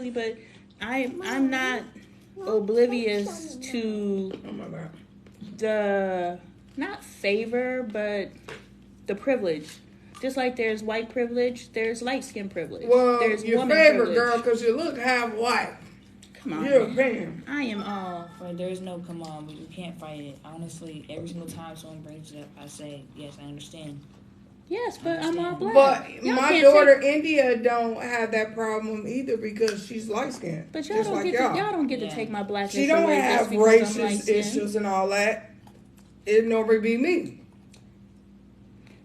respectfully, but I'm not oblivious to Oh my God. the not favor, but the privilege. Just like there's white privilege, there's light skin privilege. Well, there's your woman favorite privilege. girl, because you look half white. Come on, You're a man. fan. I am all. But there's no come on. You can't fight it. Honestly, every single time someone brings it up, I say yes. I understand. Yes, but I'm all black. But Y'all my can't daughter India don't have that problem either because she's light skinned. But y'all just don't like get y'all. to, y'all don't get to take my blackness She don't away have just because I'm racist light-skinned. issues and all that. It'd never be me.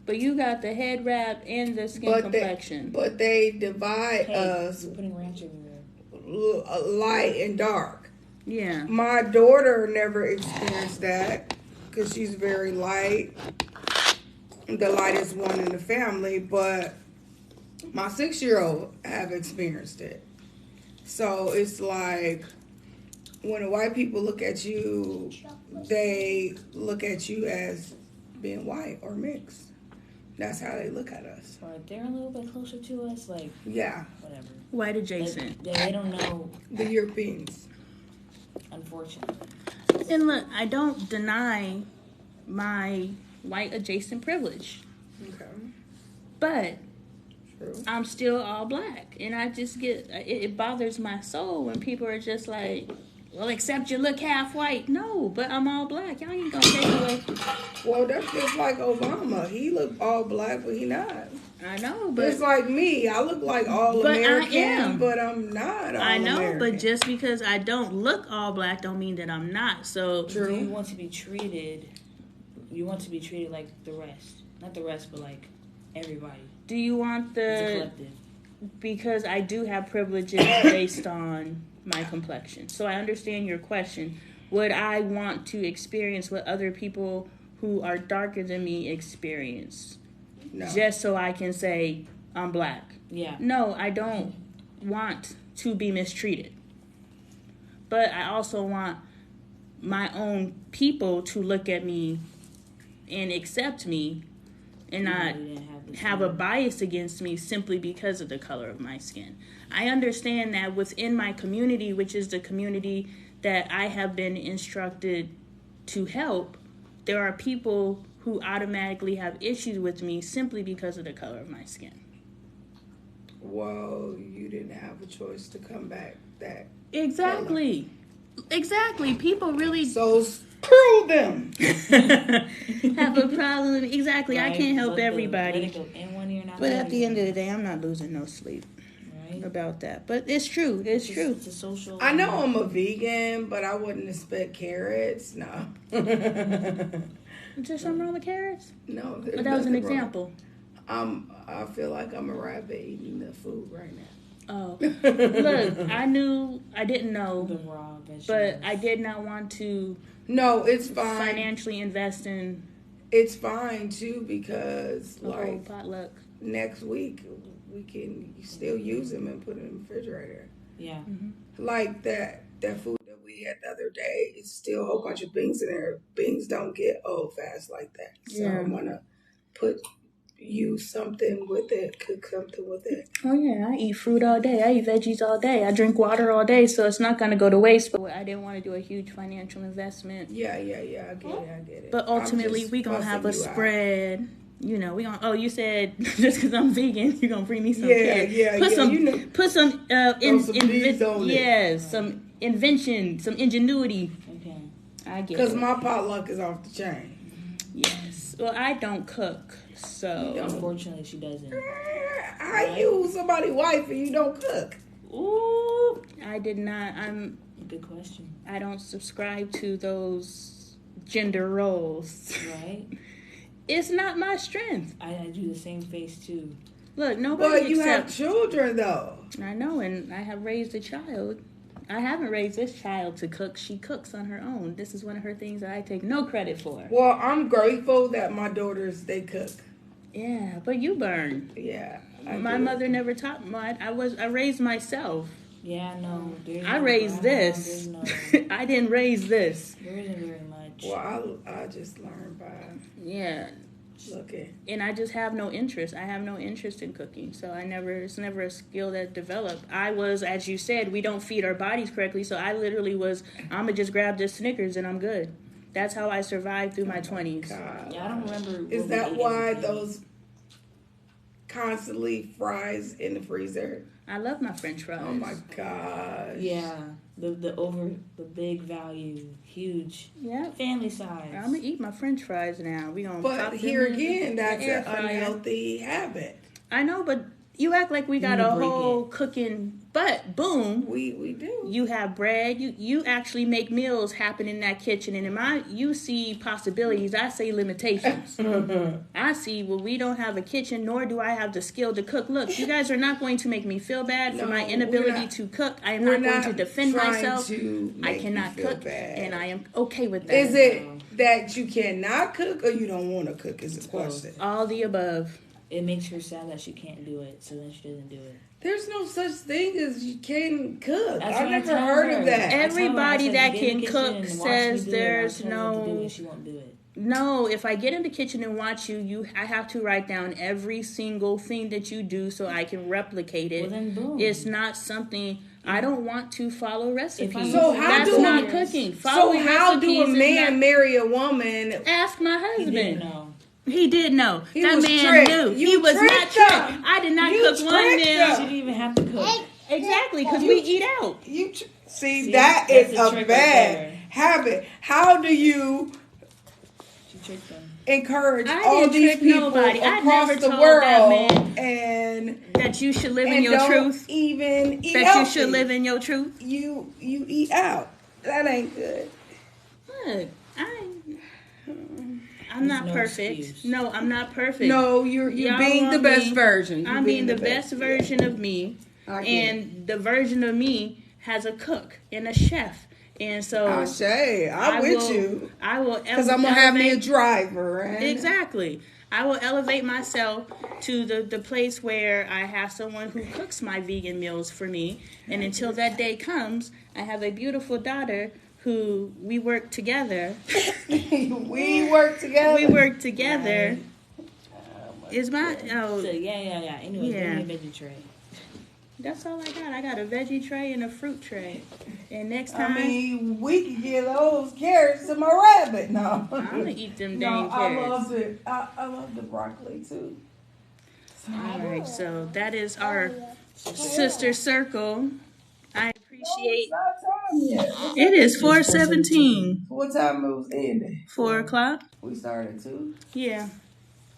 But you got the head wrap and the skin complexion. But they divide us putting ranch everywhere. Light and dark. Yeah. My daughter never experienced that because she's very light. The lightest one in the family, but my 6-year-old have experienced it. So it's like when the white people look at you, they look at you as being white or mixed. That's how they look at us. Or they're a little bit closer to us, like yeah, whatever. White adjacent. They don't know the Europeans. Unfortunately. And look, I don't deny my white adjacent privilege. Okay. But True. I'm still all black. And I just get, it bothers my soul when people are just like, well, except you look half white. No, but I'm all black. Y'all ain't gonna take away. Well, that's just like Obama. He looked all black, but he not. I know, but it's like me. I look like all American, I am. But I'm not all I know, American. but just because I don't look all black don't mean that I'm not. So True. You want to be treated. You want to be treated like the rest, not the rest, but like everybody. Do you want the? It's a collective. Because I do have privileges based on my complexion. So I understand your question. Would I want to experience what other people who are darker than me experience? No. Just so I can say I'm black. Yeah. No, I don't want to be mistreated. But I also want my own people to look at me and accept me and not have a bias against me simply because of the color of my skin. I understand that within my community, which is the community that I have been instructed to help, there are people who automatically have issues with me simply because of the color of my skin. Well, you didn't have a choice to come back that Exactly. color. Exactly. People really so screw them. have a problem. Exactly. Right. I can't help everybody. But at the end of the day, I'm not losing no sleep about that. But it's true. It's true. It's a social. I know I'm a vegan, but I wouldn't expect carrots. No. Is there something wrong with carrots? No. But that was an example. I feel like I'm a rabbit eating the food right now. Oh, look! I didn't know, the raw vegetables. But I did not want to. No, it's fine. Financially invest in. It's fine too because like potluck next week we can still use them and put them in the refrigerator. Yeah, like that food that we had the other day. It's still a whole bunch of beans in there. Beans don't get old fast like that. So I want to use something with it, cook something with it. Oh yeah, I eat fruit all day. I eat veggies all day. I drink water all day, so it's not going to go to waste. But I didn't want to do a huge financial investment. Yeah, I get it. But ultimately, we going to have a spread. Out. You know, we going to, you said just because I'm vegan, you're going to bring me some carrots. Put some some invention, some ingenuity. Okay. I get it. Because my potluck is off the chain. Yes. Well, I don't cook. So unfortunately, she doesn't. How you somebody wife and you don't cook? Ooh, I did not. Good question. I don't subscribe to those gender roles. Right. It's not my strength. I do the same face too. Look, nobody. But you have children though. I know, and I have raised a child. I haven't raised this child to cook. She cooks on her own. This is one of her things that I take no credit for. Well, I'm grateful that my daughters, they cook. Yeah, but you burn. Yeah. My mother never taught me. I raised myself. Yeah, no. I raised this. I didn't raise this. There isn't very much. Well, I just learned by. Yeah. Okay. And I just have no interest. I have no interest in cooking. So it's never a skill that developed. I was, as you said, we don't feed our bodies correctly. So I literally was, I'm going to just grab this Snickers and I'm good. That's how I survived through my 20s. God. Yeah, I don't remember. Is that why those constantly fries in the freezer? I love my French fries. Oh my gosh. Yeah, the big value, huge. Yeah. Family size. I'm gonna eat my French fries now. We gonna. But pop here them in again, the that's air an fryer. unhealthy habit. I know, but you act like we got need to a break whole cooking. But boom, We do. you have bread. You actually make meals happen in that kitchen. And you see possibilities. I say limitations. I see, well, we don't have a kitchen, nor do I have the skill to cook. Look, you guys are not going to make me feel bad for No, my we're inability not. to cook. I am We're not going to not defend trying myself. to I make cannot you feel cook, bad. and I am okay with that. Is it that you cannot cook or you don't want to cook is the question? All the above. It makes her sad that she can't do it, so then she doesn't do it. There's no such thing as you can cook. That's I've what I never tell heard her. of that. Everybody that Get in can the kitchen cook and watch me says do it. there's I'll tell her what to do no. and she won't do it. No, if I get in the kitchen and watch I have to write down every single thing that you do so I can replicate it. Well, then boom. It's not something I don't want to follow recipes. So how That's do not a- cooking. So Following how do a recipes is man not- marry a woman? Ask my He husband. didn't know. He did know. He That was man tricked. knew. You He was not tricked tricked. him. I did not You cook one tricked meal. him. She didn't even have to cook. Exactly, because we eat out. See, that's that is the a trick right bad there. habit. How do you She tricked them. encourage I all didn't these trick people nobody. I across never the told world that man and that you should live in and your don't truth? even eat That healthy? you should live in your truth? You eat out. That ain't good. Look, I'm not no perfect. excuse. No, I'm not perfect. No, you're Y'all being the want best me- version. You're I'm being the best version of me. I get And the version of me has a cook and a chef. And so I'm with will- you. I will Because I'm going to have me a elevate- driver. And Exactly. I will elevate myself to the place where I have someone who cooks my vegan meals for me. And until that day comes, I have a beautiful daughter who we work together. we work together. We work together. Is my So, yeah. Anyway, Yeah. give me a veggie tray. That's all I got. I got a veggie tray and a fruit tray. And next I time mean, we can give those carrots to my rabbit. No. I'm gonna eat them No, dang I carrots. love it. I love the broccoli too. All right, so that is our sister circle. I appreciate. It's not time yet. It is 4:17. What time it was ending? 4 o'clock. We started too. Yeah.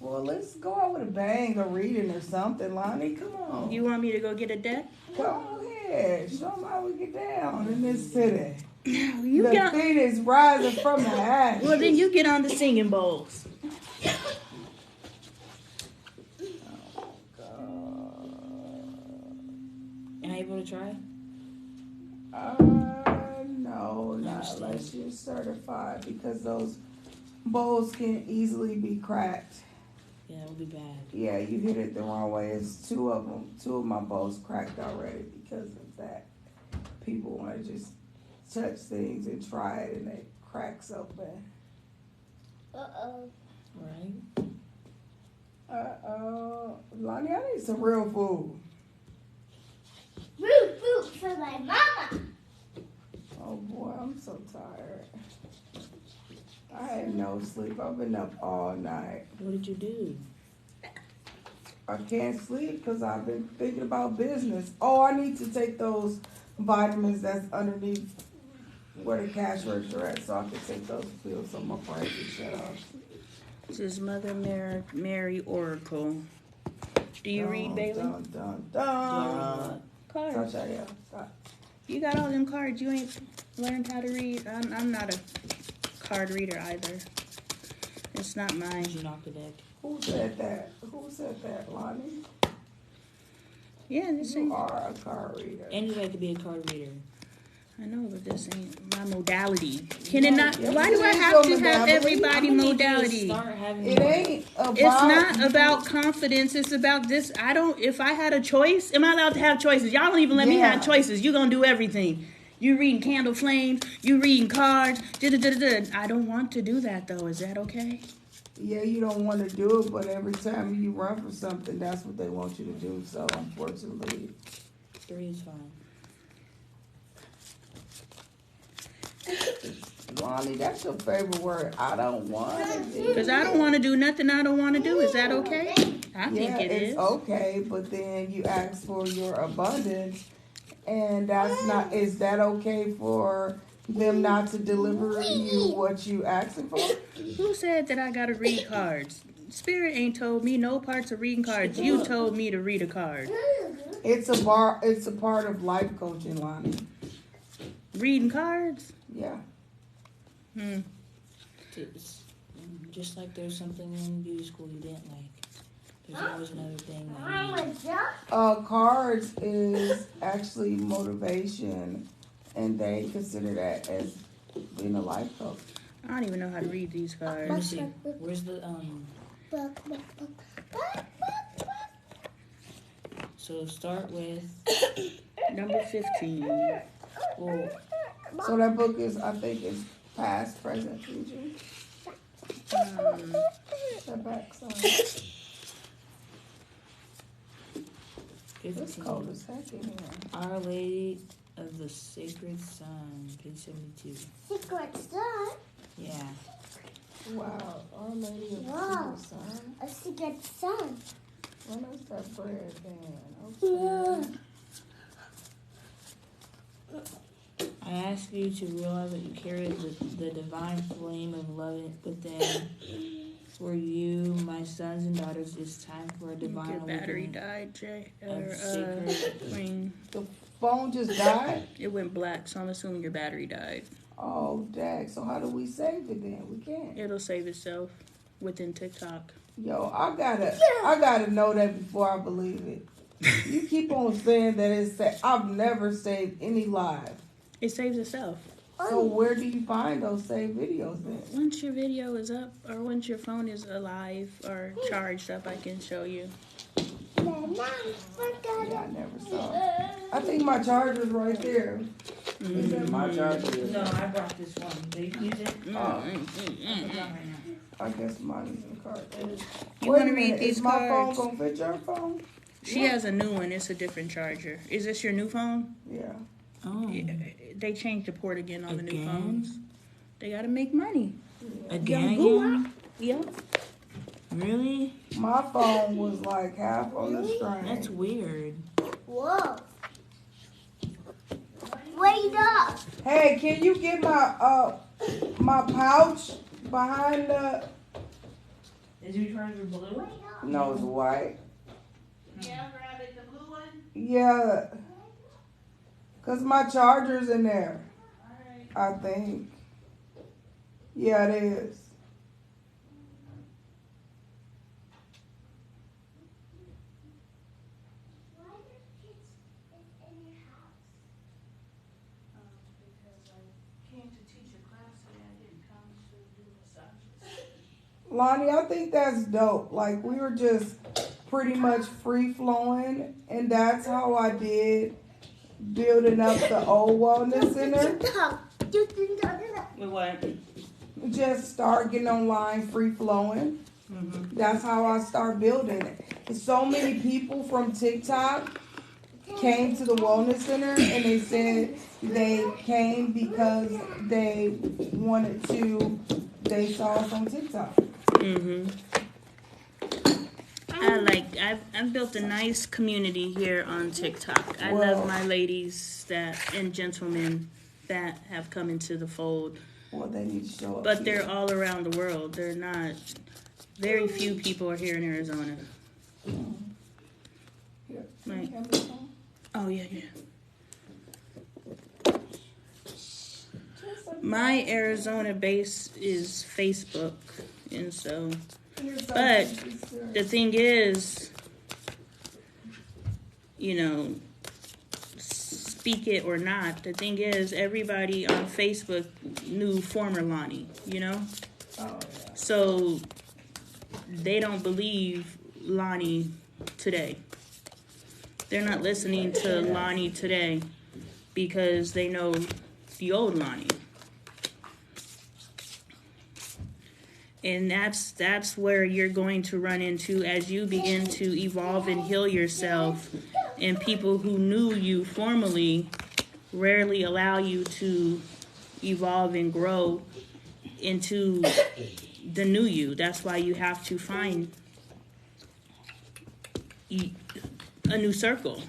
Well, let's go out with a bang or reading or something, Lonnie. Come on. You want me to go get a deck? Come ahead. Show them how we get down in this city. You The got. Phoenix rising from the ash. Well, then you get on the singing bowls. Am I able to try? No, not unless you're certified because those bowls can easily be cracked. Yeah, that would be bad. Yeah, you hit it the wrong way. It's two of them. Two of my bowls cracked already because of that. People want to just touch things and try it and it cracks open. Right? Lonnie, I need some real food. Root food for my mama. Oh boy, I'm so tired. I had no sleep. I've been up all night. What did you do? I can't sleep because I've been thinking about business. Oh, I need to take those vitamins that's underneath where the cash register at so I can take those pills so my brain can shut off. This is Mother Mary Oracle. Do you read, Bailey? Dun. Cards. Stop. You got all them cards. You ain't learned how to read. I'm not a card reader either. It's not mine. Did you knock the deck? Who said that? Who said that, Lonnie? Yeah, this You ain't. are a card reader. Anybody could be a card reader. I know, but this ain't my modality. Can it not? yes, Why it do I is have your to have modality. everybody I'm gonna need you to modality? start having It more. ain't about. It's not about confidence. It's about this. I don't. If I had a choice, am I allowed to have choices? Y'all don't even let me Yeah. have choices. You gonna do everything. You reading candle flames. You reading cards. I don't want to do that though. Is that okay? yeah, you don't want to do it, but every time you run for something, that's what they want you to do. So unfortunately, 3 is fine. Lonnie, that's your favorite word. I don't want to. Because I don't want to do nothing I don't want to do. Is that okay? I think it it's is. okay, but then you ask for your abundance, and that's not. Is that okay for them not to deliver you what you asking for? Who said that I got to read cards? Spirit ain't told me no parts of reading cards. You told me to read a card. It's a part of life coaching, Lonnie. Reading cards? Yeah. It's, just like there's something in beauty school you didn't like. There's always another thing that you Cards is actually motivation, and they consider that as being a life coach. I don't even know how to read these Let me cards. see. Where's the So start with Number 15. well, So that book is, I think, is past, present, future. The back side. It's 15. cold as heck in here. Our Lady of the Sacred Sun, page 72. Secret son. Yeah. Wow, Our Lady of Wow. the Sun. A secret son. What is that bread then? Okay. I ask you to realize that you carry the divine flame of love within. For you, my sons and daughters, it's time for a divine Your battery awakening died, Jay. of sacred. Queen. The phone just died? It went black, so I'm assuming your battery died. Oh, dag. So how do we save it then? We can't. It'll save itself within TikTok. Yo, I gotta know that before I believe it. You keep on saying that I've never saved any live. It saves itself. So where do you find those saved videos then? Once your video is up, or once your phone is alive or charged up, I can show you. Yeah, I never saw it. I think my charger's right there. Is that my charger? No, I brought this one. Do you use it? Oh, Right I guess mine is in the car. You Wait want a to read minute, these is my cards? phone gonna fit your phone? She has a new one. It's a different charger. Is this your new phone? Yeah. Oh, They changed the port again on the new Again? phones. They gotta make money. again? Yep. Really? My phone was like half on the string. That's weird. Whoa. Wait up. Hey, can you get my pouch behind the? Is your charger blue? No, it's white. Yeah, grab it. The blue one. Yeah. Cause my charger's in there. I think. Yeah, it is. Lonnie, I think that's dope. Like, we were just pretty much free flowing, and that's how I did building up the old wellness center. With what? Just start getting online, free flowing. Mm-hmm. That's how I start building it. So many people from TikTok came to the wellness center, and they said they came because they wanted to. They saw us on TikTok. Mm-hmm. I've built a nice community here on TikTok. I love my ladies and gentlemen that have come into the fold. Well, they need to show up. But they're all around the world. They're not. Very few people are here in Arizona. Here. Right. Have this on? Oh yeah. My Arizona base is Facebook, and so. But the thing is, speak it or not, the thing is, everybody on Facebook knew former Lonnie, Oh, yeah. So they don't believe Lonnie today. They're not listening to Lonnie today because they know the old Lonnie. And that's where you're going to run into as you begin to evolve and heal yourself. And people who knew you formerly rarely allow you to evolve and grow into the new you. That's why you have to find a new circle.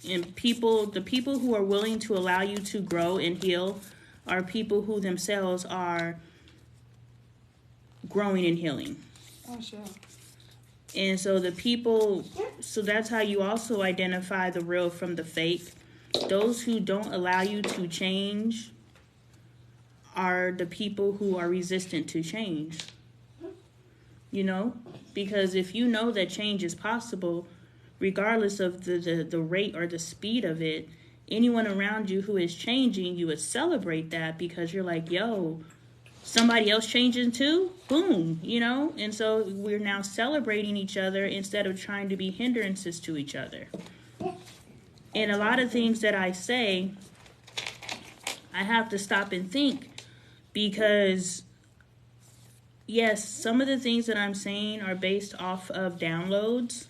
And the people who are willing to allow you to grow and heal are people who themselves are growing and healing. Oh, sure. And so so that's how you also identify the real from the fake. Those who don't allow you to change are the people who are resistant to change. You know? Because if you know that change is possible, regardless of the rate or the speed of it, anyone around you who is changing, you would celebrate that because you're like, yo, somebody else changing too? Boom, you know? And so we're now celebrating each other instead of trying to be hindrances to each other. And a lot of things that I say, I have to stop and think because, yes, some of the things that I'm saying are based off of downloads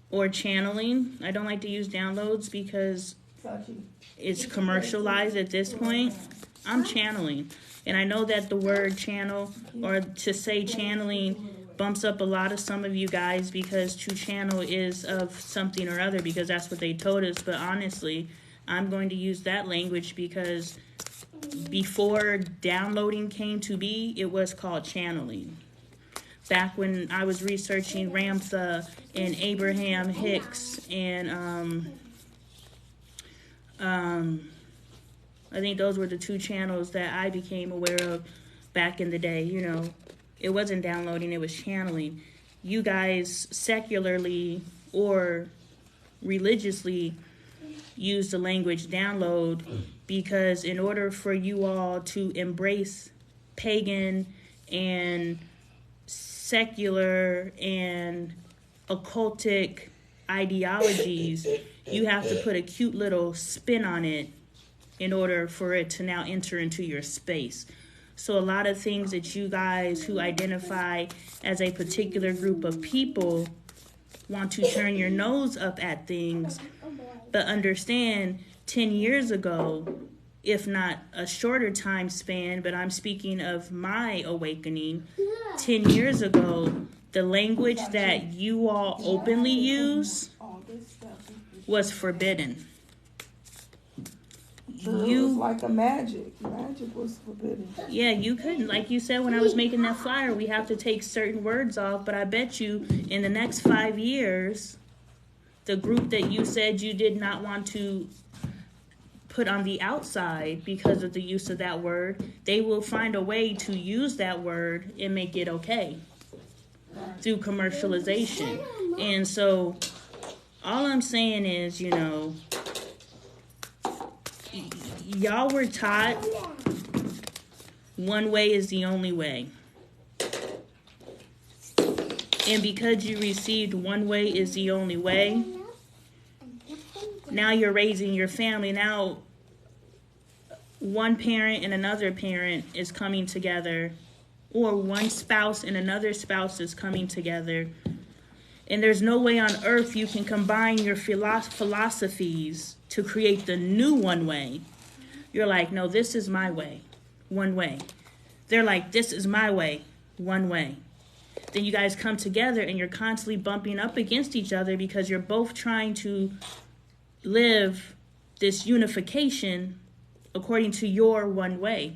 or channeling. I don't like to use downloads because it's commercialized at this point. I'm channeling. And I know that the word channel or to say channeling bumps up a lot of some of you guys because to channel is of something or other because that's what they told us. But honestly, I'm going to use that language because before downloading came to be, it was called channeling. Back when I was researching Ramtha and Abraham Hicks and I think those were the two channels that I became aware of back in the day. You know, it wasn't downloading, it was channeling. You guys secularly or religiously use the language download because in order for you all to embrace pagan and secular and occultic ideologies, you have to put a cute little spin on it in order for it to now enter into your space. So a lot of things that you guys who identify as a particular group of people want to turn your nose up at things, but understand 10 years ago, if not a shorter time span, but I'm speaking of my awakening, 10 years ago, the language that you all openly use was forbidden. So it was like a magic. Magic was forbidden. Yeah, you couldn't. Like you said when I was making that flyer, we have to take certain words off, but I bet you in the next 5 years, the group that you said you did not want to put on the outside because of the use of that word, they will find a way to use that word and make it okay through commercialization. And so all I'm saying is, you know, y'all were taught one way is the only way. And because you received one way is the only way, now you're raising your family. Now one parent and another parent is coming together, or one spouse and another spouse is coming together. And there's no way on earth you can combine your philosophies to create the new one way. You're like, no, this is my way, one way. They're like, this is my way, one way. Then you guys come together and you're constantly bumping up against each other because you're both trying to live this unification according to your one way.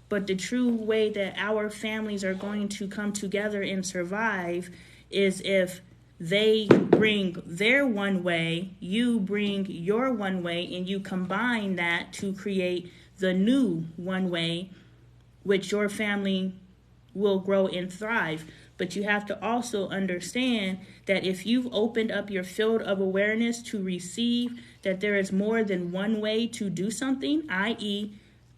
But the true way that our families are going to come together and survive is if they bring their one way, you bring your one way, and you combine that to create the new one way, which your family will grow and thrive. But you have to also understand that if you've opened up your field of awareness to receive that there is more than one way to do something, i.e.,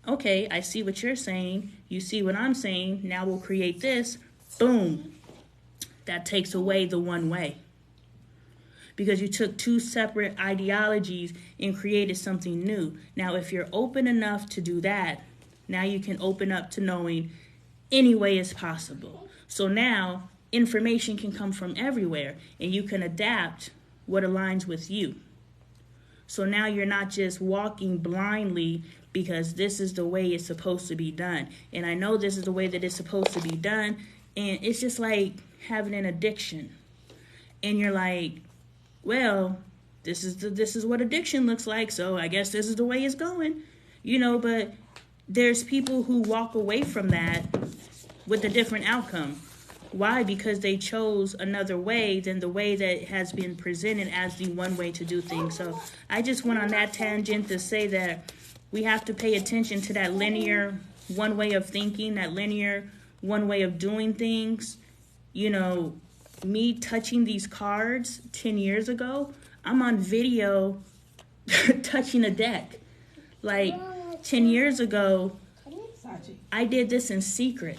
okay, I see what you're saying, you see what I'm saying, now we'll create this, boom. That takes away the one way. Because you took two separate ideologies and created something new. Now, if you're open enough to do that, now you can open up to knowing any way is possible. So now information can come from everywhere and you can adapt what aligns with you. So now you're not just walking blindly because this is the way it's supposed to be done. And I know this is the way that it's supposed to be done. And it's just like having an addiction. And you're like, well, this is what addiction looks like, so I guess this is the way it's going. But there's people who walk away from that with a different outcome. Why? Because they chose another way than the way that has been presented as the one way to do things. So I just went on that tangent to say that we have to pay attention to that linear one way of thinking, that linear one way of doing things. Me touching these cards 10 years ago, I'm on video touching a deck. Like 10 years ago, I did this in secret.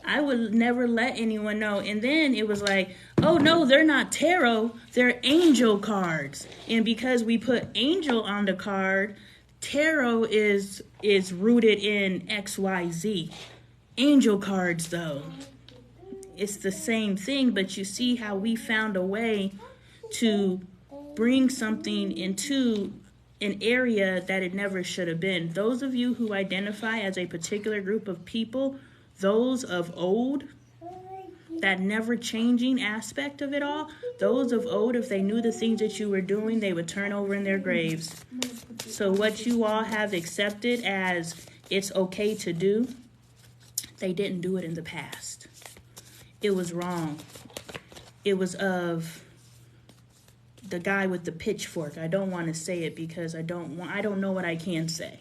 I would never let anyone know. And then it was like, oh no, they're not tarot, they're angel cards. And because we put angel on the card, tarot is rooted in XYZ. Angel cards though, it's the same thing, but you see how we found a way to bring something into an area that it never should have been. Those of you who identify as a particular group of people, those of old, that never changing aspect of it all, those of old, if they knew the things that you were doing, they would turn over in their graves. So what you all have accepted as it's okay to do, they didn't do it in the past. It was wrong. It was of the guy with the pitchfork. I don't want to say it because I don't know what I can say.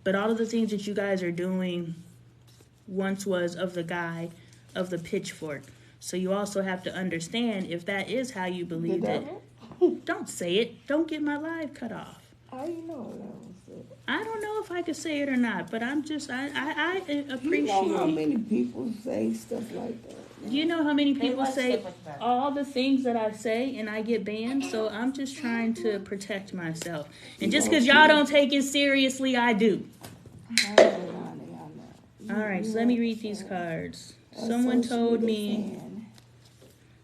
But all of the things that you guys are doing once was of the guy of the pitchfork. So you also have to understand, if that is how you believe it, don't say it. Don't get my live cut off. How you know that was it? I don't know if I could say it or not, but I appreciate. You know how many people say stuff like that? You know how many people like say stuff like that. all the things that I say and I get banned, so I'm just trying to protect myself. And just because y'all don't take it seriously, I do. All right, so let me read these cards. Someone told me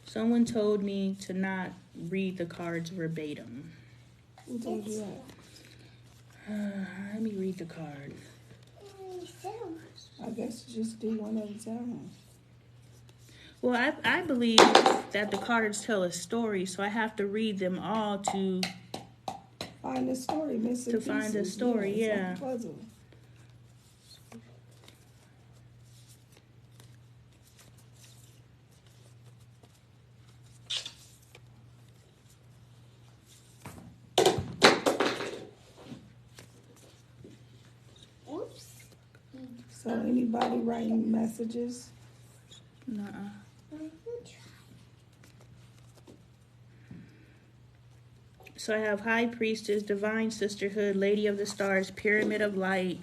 to not read the cards verbatim. Who told you that? Let me read the card. I guess just do one at a time. Well, I believe that the cards tell a story, so I have to read them all to find the story, missing pieces. find the story, yeah. It's like a puzzle. So anybody writing messages? Nuh-uh. So I have High Priestess, Divine Sisterhood, Lady of the Stars, Pyramid of Light,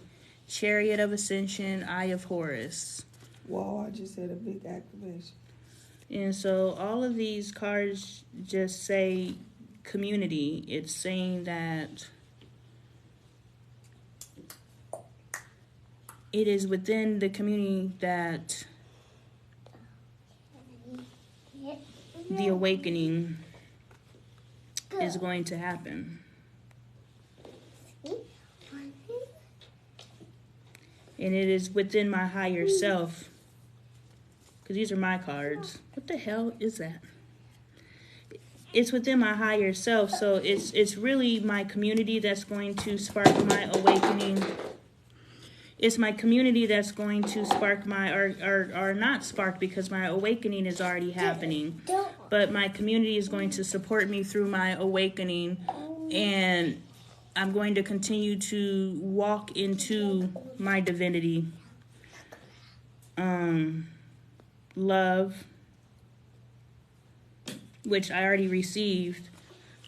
Chariot of Ascension, Eye of Horus. Wow, I just had a big activation. And so all of these cards just say community. It's saying that it is within the community that the awakening is going to happen. And it is within my higher self. Because these are my cards. What the hell is that? It's within my higher self. So it's really my community that's going to spark my awakening. It's my community that's going to spark my, or not spark, because my awakening is already happening. But my community is going to support me through my awakening, and I'm going to continue to walk into my divinity. Love, which I already received.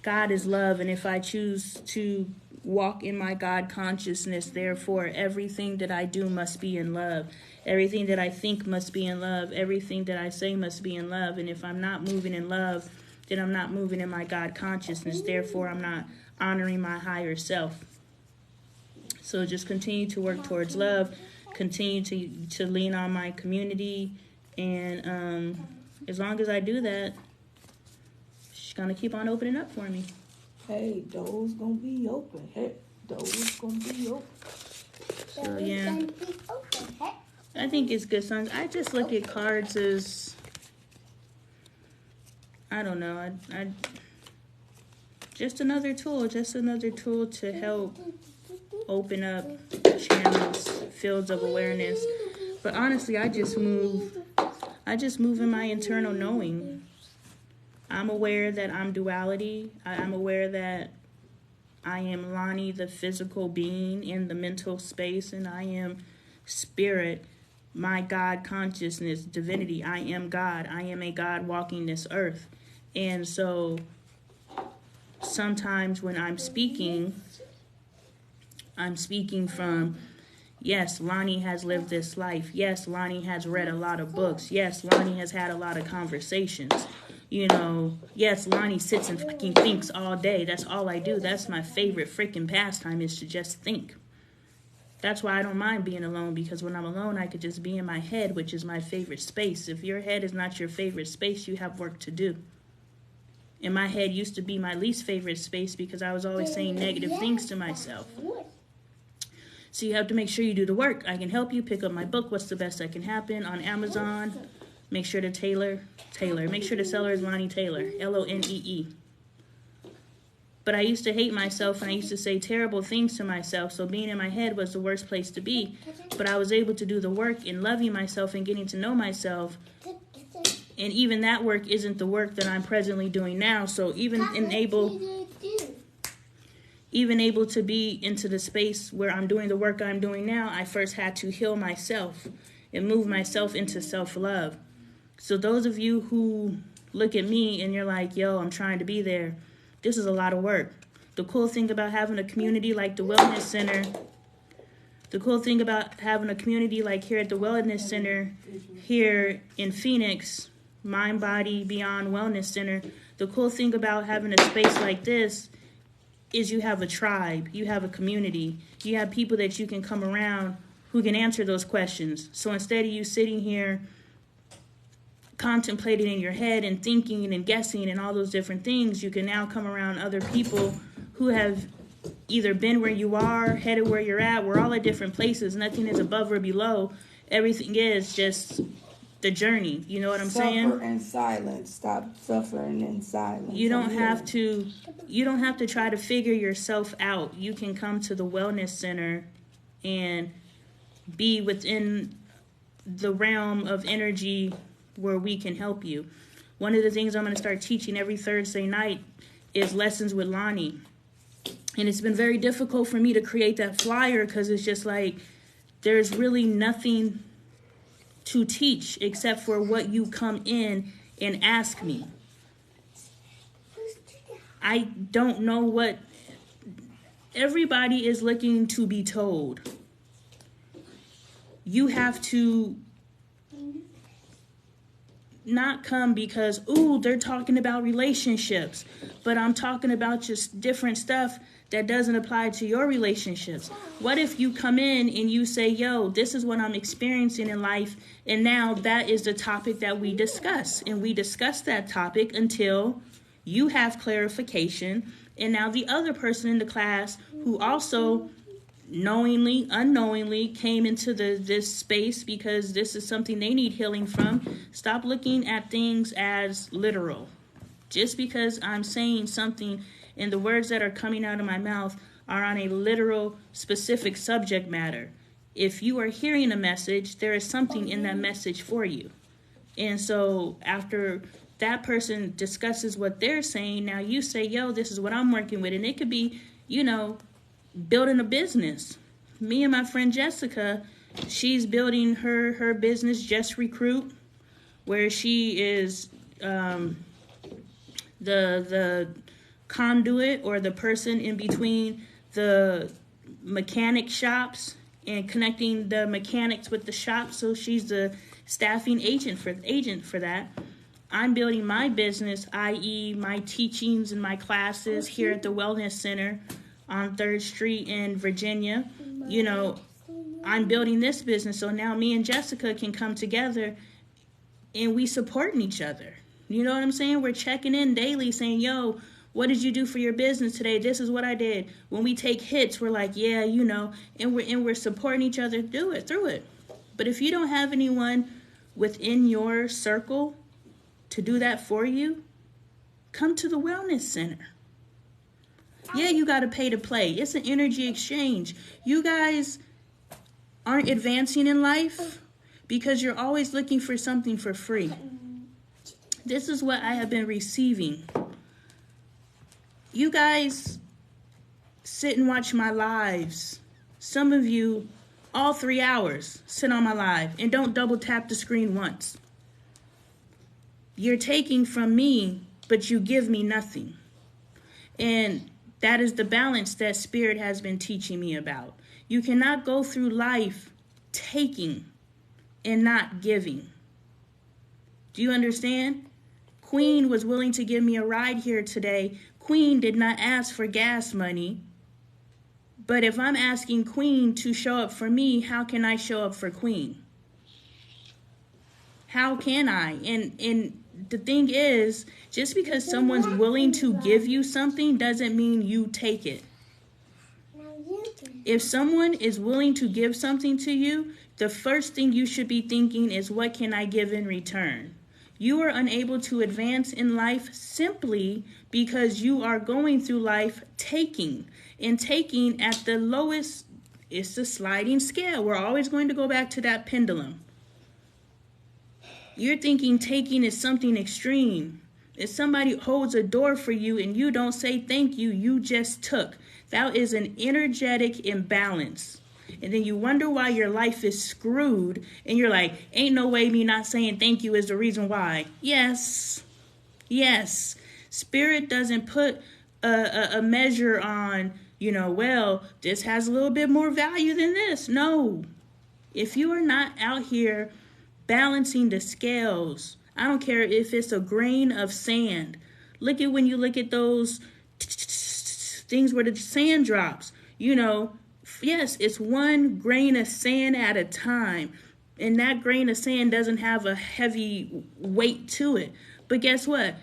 God is love, and if I choose to walk in my God consciousness, therefore everything that I do must be in love. Everything that I think must be in love. Everything that I say must be in love. And if I'm not moving in love, then I'm not moving in my God consciousness. Therefore, I'm not honoring my higher self. So just continue to work towards love, continue to lean on my community, and as long as I do that, she's gonna keep on opening up for me. Hey, doors gonna be open. Hey, doors gonna be open. So yeah, I think it's good songs. I just look at cards as, I don't know, I just another tool to help open up channels, fields of awareness. But honestly, I just move in my internal knowing. I'm aware that I'm duality. I'm aware that I am Lonnie, the physical being in the mental space, and I am spirit, my God consciousness, divinity. I am God. I am a God walking this earth. And so sometimes when I'm speaking from, yes, Lonnie has lived this life. Yes, Lonnie has read a lot of books. Yes, Lonnie has had a lot of conversations. You know, yes, Lonnie sits and fucking thinks all day. That's all I do. That's my favorite freaking pastime, is to just think. That's why I don't mind being alone, because when I'm alone, I could just be in my head, which is my favorite space. If your head is not your favorite space, you have work to do. And my head used to be my least favorite space because I was always saying negative things to myself. So you have to make sure you do the work. I can help you pick up my book, What's the Best That Can Happen, on Amazon. Make sure to Taylor. Make sure the seller is Lonnie Taylor, Lonee. But I used to hate myself, and I used to say terrible things to myself, so being in my head was the worst place to be. But I was able to do the work in loving myself and getting to know myself. And even that work isn't the work that I'm presently doing now. So even able to be into the space where I'm doing the work I'm doing now, I first had to heal myself and move myself into self-love. So those of you who look at me and you're like, yo, I'm trying to be there, this is a lot of work. The cool thing about having a community like the Wellness Center, here at the Wellness Center here in Phoenix, Mind, Body, Beyond Wellness Center, the cool thing about having a space like this is you have a tribe, you have a community, you have people that you can come around who can answer those questions. So instead of you sitting here contemplating in your head and thinking and guessing and all those different things, you can now come around other people who have either been where you are, headed where you're at. We're all at different places. Nothing is above or below. Everything is just the journey. You know what I'm saying? Suffer in silence. Stop suffering in silence. You don't have to try to figure yourself out. You can come to the Wellness Center and be within the realm of energy where we can help you. One of the things I'm going to start teaching every Thursday night is Lessons with Lonnie. And it's been very difficult for me to create that flyer because it's just like there's really nothing to teach except for what you come in and ask me. I don't know what everybody is looking to be told. You have to not come because, ooh, they're talking about relationships, but I'm talking about just different stuff that doesn't apply to your relationships. What if you come in and you say, yo, this is what I'm experiencing in life, and now that is the topic that we discuss, and we discuss that topic until you have clarification, and now the other person in the class who also knowingly, unknowingly came into this space because this is something they need healing from. Stop looking at things as literal. Just because I'm saying something and the words that are coming out of my mouth are on a literal, specific subject matter. If you are hearing a message, there is something in that message for you. And so after that person discusses what they're saying, now you say, yo, this is what I'm working with. And it could be, building a business. Me and my friend Jessica, she's building her business, Just Recruit, where she is the conduit or the person in between the mechanic shops and connecting the mechanics with the shops. So she's the staffing agent for that. I'm building my business, i.e. my teachings and my classes here at the Wellness Center on 3rd Street in Virginia. you know, I'm building this business, so now me and Jessica can come together and we supporting each other. You know what I'm saying? We're checking in daily saying, yo, what did you do for your business today? This is what I did. When we take hits, we're like, yeah, you know, and we're supporting each other through it. But if you don't have anyone within your circle to do that for you, come to the wellness center. Yeah, you got to pay to play. It's an energy exchange. You guys aren't advancing in life because you're always looking for something for free. This is what I have been receiving. You guys sit and watch my lives. Some of you, all 3 hours, sit on my live and don't double tap the screen once. You're taking from me, but you give me nothing. And that is the balance that Spirit has been teaching me about. You cannot go through life taking and not giving. Do you understand? Queen was willing to give me a ride here today. Queen did not ask for gas money. But if I'm asking Queen to show up for me, how can I show up for Queen? How can I? And the thing is, just because someone's willing to give you something doesn't mean you take it. If someone is willing to give something to you, the first thing you should be thinking is, what can I give in return? You are unable to advance in life simply because you are going through life taking. And taking at the lowest, it's the sliding scale. We're always going to go back to that pendulum. You're thinking taking is something extreme. If somebody holds a door for you and you don't say thank you, you just took. That is an energetic imbalance. And then you wonder why your life is screwed. And you're like, ain't no way me not saying thank you is the reason why. Yes. Spirit doesn't put a measure on, you know, well, this has a little bit more value than this. No. If you are not out here balancing the scales, I don't care if it's a grain of sand. Look at when you look at those things where the sand drops. You know, yes, it's one grain of sand at a time. And that grain of sand doesn't have a heavy weight to it. But guess what?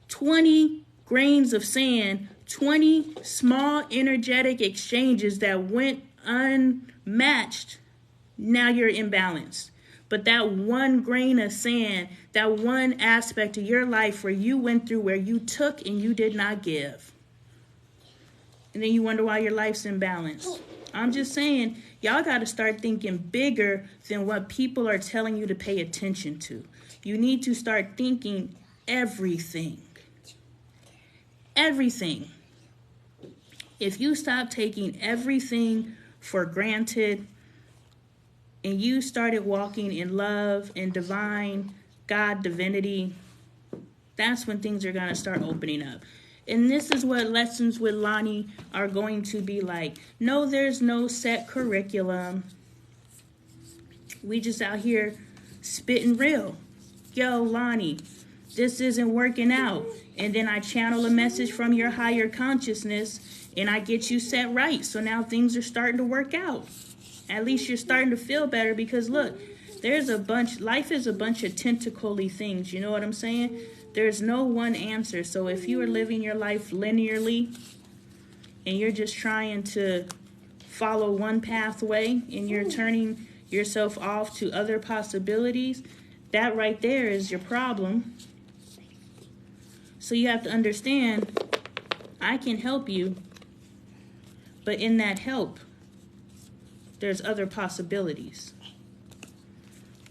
20 grains of sand, 20 small energetic exchanges that went unmatched. Now you're imbalanced. But that one grain of sand, that one aspect of your life where you went through, where you took and you did not give. And then you wonder why your life's imbalanced. I'm just saying, y'all got to start thinking bigger than what people are telling you to pay attention to. You need to start thinking everything. Everything. If you stop taking everything for granted and you started walking in love and divine God divinity, that's when things are going to start opening up. And this is what lessons with Lonnie are going to be like. No, there's no set curriculum. We just out here spitting real. Yo, Lonnie, this isn't working out. And then I channel a message from your higher consciousness and I get you set right. So now things are starting to work out. At least you're starting to feel better because look, life is a bunch of tentacle-y things. You know what I'm saying? There's no one answer. So if you are living your life linearly and you're just trying to follow one pathway and you're turning yourself off to other possibilities, that right there is your problem. So you have to understand, I can help you, but in that help, there's other possibilities.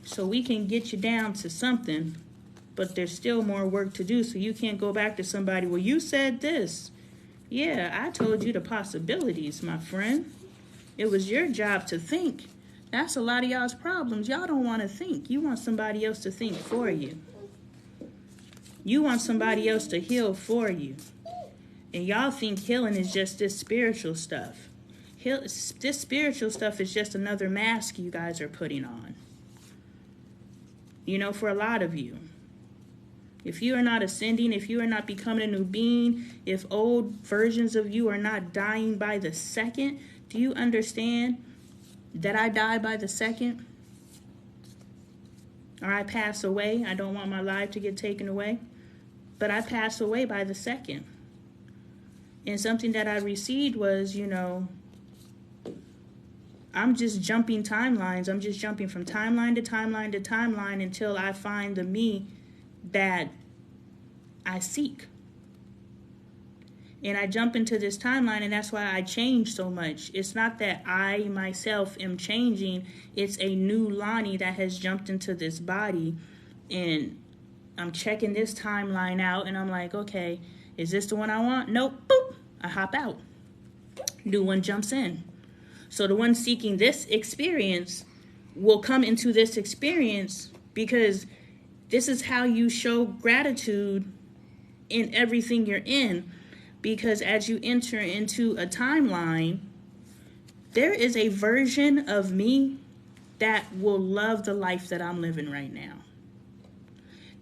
So we can get you down to something, but there's still more work to do. So you can't go back to somebody, well, you said this. Yeah, I told you the possibilities, my friend. It was your job to think. That's a lot of y'all's problems. Y'all don't want to think. You want somebody else to think for you. You want somebody else to heal for you. And y'all think healing is just this spiritual stuff. This spiritual stuff is just another mask you guys are putting on. You know, for a lot of you. If you are not ascending, if you are not becoming a new being, if old versions of you are not dying by the second, do you understand that I die by the second, or I pass away. I don't want my life to get taken away, but I pass away by the second. And something that I received was, I'm just jumping timelines. I'm just jumping from timeline to timeline to timeline until I find the me that I seek. And I jump into this timeline, and that's why I change so much. It's not that I myself am changing. It's a new Lonnie that has jumped into this body. And I'm checking this timeline out, and I'm like, okay, is this the one I want? Nope. Boop. I hop out. New one jumps in. So the one seeking this experience will come into this experience, because this is how you show gratitude in everything you're in. Because as you enter into a timeline, there is a version of me that will love the life that I'm living right now.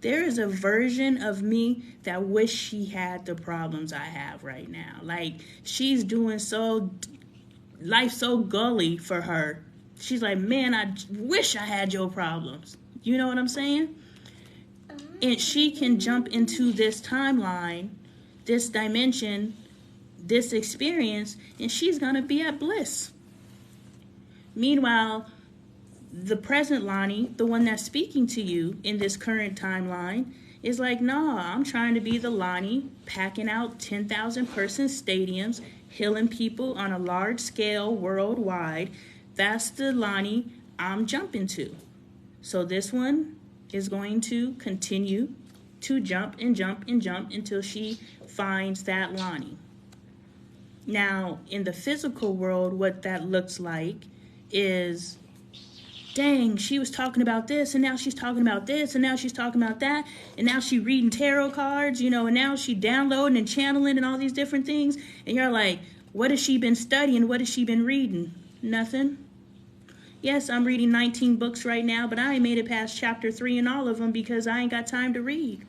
There is a version of me that wish she had the problems I have right now. Like, she's doing life so gully for her. She's like, man, I wish I had your problems. You know what I'm saying? And she can jump into this timeline, this dimension, this experience, and she's going to be at bliss. Meanwhile, the present Lonnie, the one that's speaking to you in this current timeline, is like, nah, I'm trying to be the Lonnie packing out 10,000 person stadiums, healing people on a large scale worldwide. That's the Lonnie I'm jumping to. So this one is going to continue to jump and jump and jump until she finds that Lonnie. Now, in the physical world, what that looks like is, dang, she was talking about this, and now she's talking about this, and now she's talking about that, and now she's reading tarot cards, and now she's downloading and channeling and all these different things. And you're like, what has she been studying? What has she been reading? Nothing. Yes, I'm reading 19 books right now, but I ain't made it past chapter 3 in all of them because I ain't got time to read.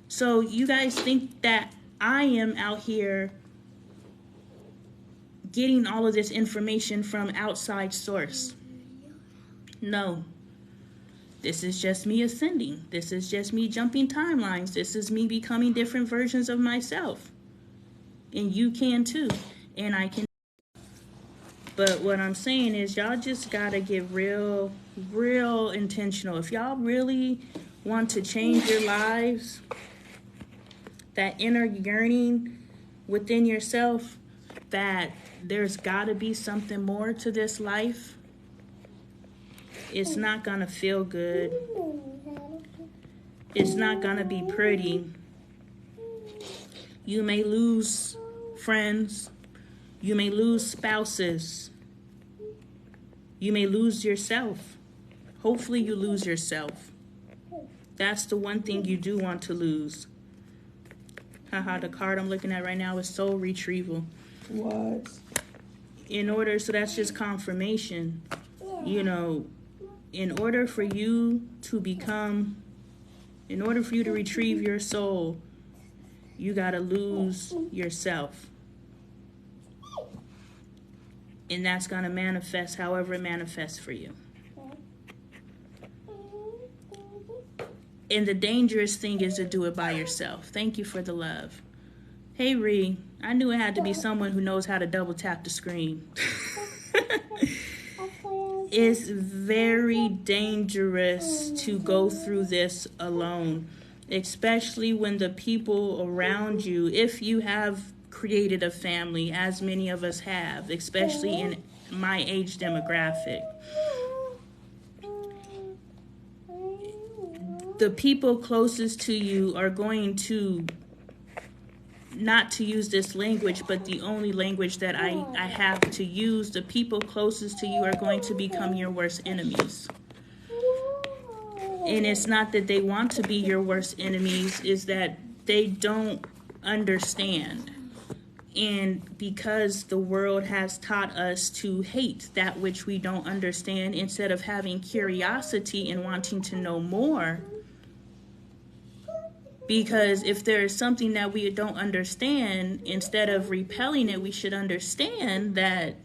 So you guys think that I am out here getting all of this information from outside source? No. This is just me ascending. This is just me jumping timelines. This is me becoming different versions of myself. And you can too. And I can. But what I'm saying is, y'all just gotta get real intentional. If y'all really want to change your lives, that inner yearning within yourself, that there's gotta be something more to this life, it's not gonna feel good. It's not gonna be pretty. You may lose friends. You may lose spouses. You may lose yourself. Hopefully you lose yourself. That's the one thing you do want to lose. Haha, the card I'm looking at right now is soul retrieval. What? So that's just confirmation. In order for you to retrieve your soul, you gotta lose yourself. And that's gonna manifest however it manifests for you. And the dangerous thing is to do it by yourself. Thank you for the love. Hey, Ree, I knew it had to be someone who knows how to double tap the screen. It's very dangerous to go through this alone, especially when the people around you, if you have created a family, as many of us have, especially in my age demographic. The people closest to you are going to, not to use this language, but the only language that I have to use, the people closest to you are going to become your worst enemies. And it's not that they want to be your worst enemies, it's that they don't understand. And because the world has taught us to hate that which we don't understand, instead of having curiosity and wanting to know more. Because if there is something that we don't understand, instead of repelling it, we should understand that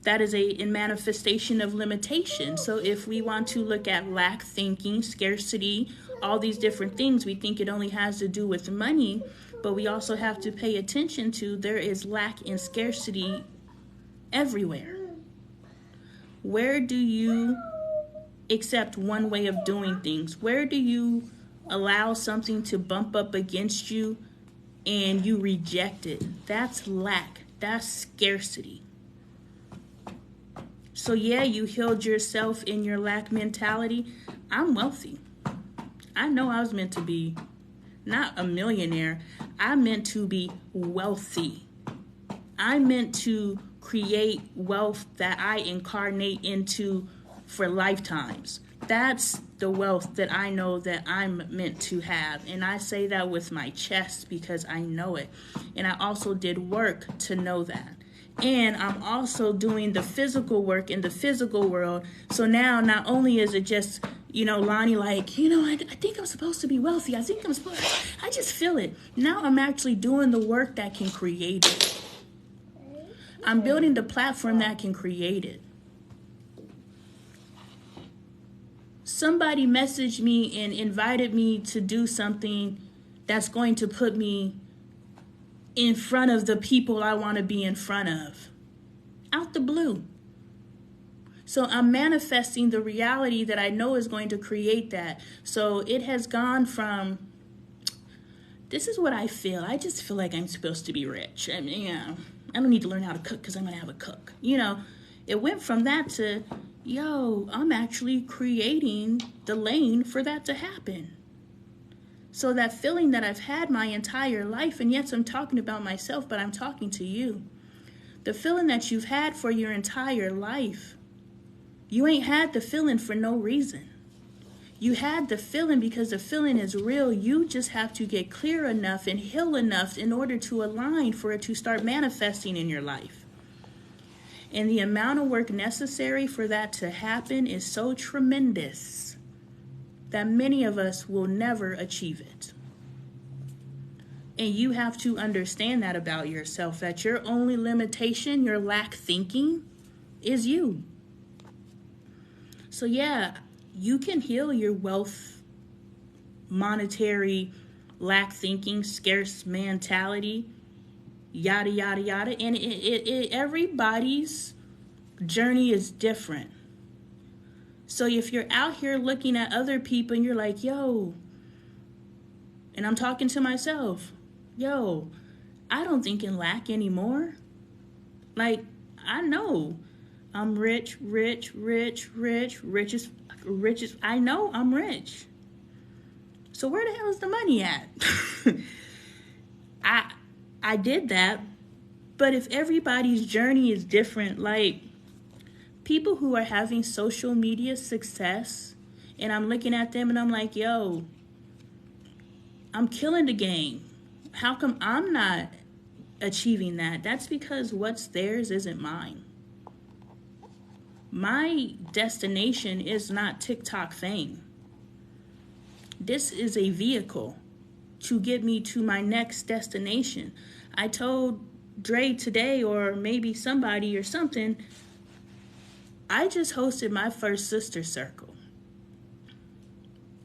that is a manifestation of limitation. So if we want to look at lack thinking, scarcity, all these different things, we think it only has to do with money, but we also have to pay attention to there is lack and scarcity everywhere. Where do you accept one way of doing things? Where do you allow something to bump up against you and you reject it? That's lack. That's scarcity. So yeah, you healed yourself in your lack mentality. I'm wealthy. I know I was meant to be not a millionaire. I meant to be wealthy. I meant to create wealth that I incarnate into for lifetimes. That's the wealth that I know that I'm meant to have. And I say that with my chest because I know it. And I also did work to know that. And I'm also doing the physical work in the physical world. So now not only is it just, Lonnie, like, I think I'm supposed to be wealthy. I just feel it. Now I'm actually doing the work that can create it. I'm building the platform that can create it. Somebody messaged me and invited me to do something that's going to put me in front of the people I want to be in front of. Out the blue. So I'm manifesting the reality that I know is going to create that. So it has gone from, this is what I feel. I just feel like I'm supposed to be rich. I mean, I don't need to learn how to cook because I'm going to have a cook. It went from that to, I'm actually creating the lane for that to happen. So that feeling that I've had my entire life, and yes, I'm talking about myself, but I'm talking to you. The feeling that you've had for your entire life, you ain't had the feeling for no reason. You had the feeling because the feeling is real. You just have to get clear enough and heal enough in order to align for it to start manifesting in your life. And the amount of work necessary for that to happen is so tremendous that many of us will never achieve it. And you have to understand that about yourself, that your only limitation, your lack thinking, is you. So yeah, you can heal your wealth, monetary, lack thinking, scarce mentality, yada, yada, yada. And everybody's journey is different. So if you're out here looking at other people and you're like, and I'm talking to myself, I don't think in lack anymore. Like, I know I'm richest. I know I'm rich. So where the hell is the money at? I did that. But if everybody's journey is different, like people who are having social media success, and I'm looking at them and I'm like, I'm killing the game. How come I'm not achieving that? That's because what's theirs isn't mine. My destination is not TikTok fame. This is a vehicle to get me to my next destination. I told Dre today, or maybe somebody or something, I just hosted my first sister circle.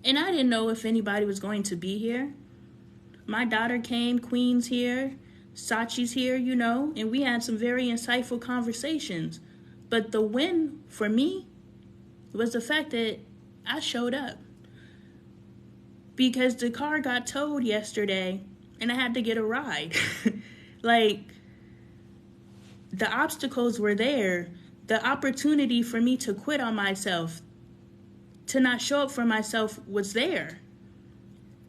And I didn't know if anybody was going to be here. My daughter came, Queen's here, Sachi's here, and we had some very insightful conversations. But the win for me was the fact that I showed up. Because the car got towed yesterday and I had to get a ride. Like, the obstacles were there. The opportunity for me to quit on myself, to not show up for myself, was there.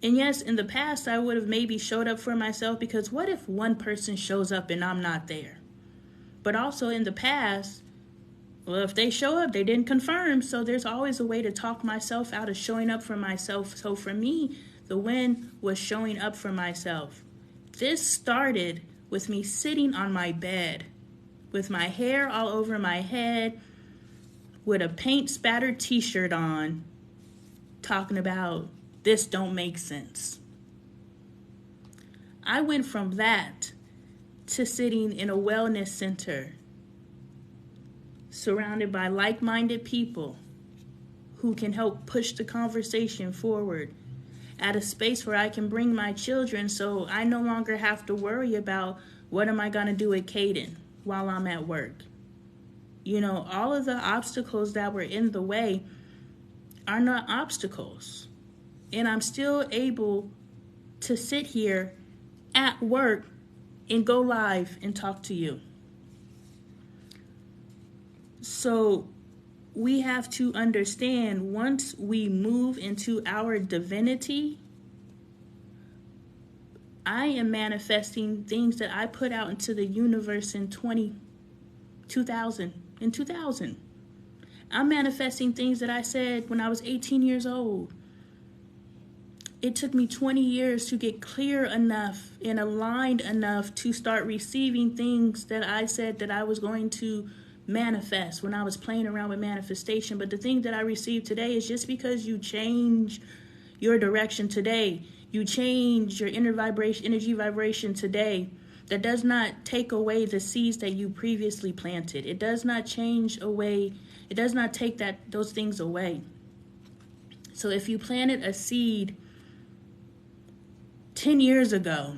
And yes, in the past, I would have maybe showed up for myself because what if one person shows up and I'm not there? But also in the past, well, if they show up, they didn't confirm. So there's always a way to talk myself out of showing up for myself. So for me, the win was showing up for myself. This started with me sitting on my bed with my hair all over my head, with a paint spattered t-shirt on, talking about this don't make sense. I went from that to sitting in a wellness center surrounded by like-minded people who can help push the conversation forward, at a space where I can bring my children so I no longer have to worry about what am I going to do at Caden while I'm at work. You know, all of the obstacles that were in the way are not obstacles. And I'm still able to sit here at work and go live and talk to you. So we have to understand, once we move into our divinity, I am manifesting things that I put out into the universe in 2000. I'm manifesting things that I said when I was 18 years old. It took me 20 years to get clear enough and aligned enough to start receiving things that I said that I was going to manifest when I was playing around with manifestation. But the thing that I received today is just because you change your direction today, you change your energy vibration today, that does not take away the seeds that you previously planted. It does not change away. It does not take those things away. So if you planted a seed 10 years ago,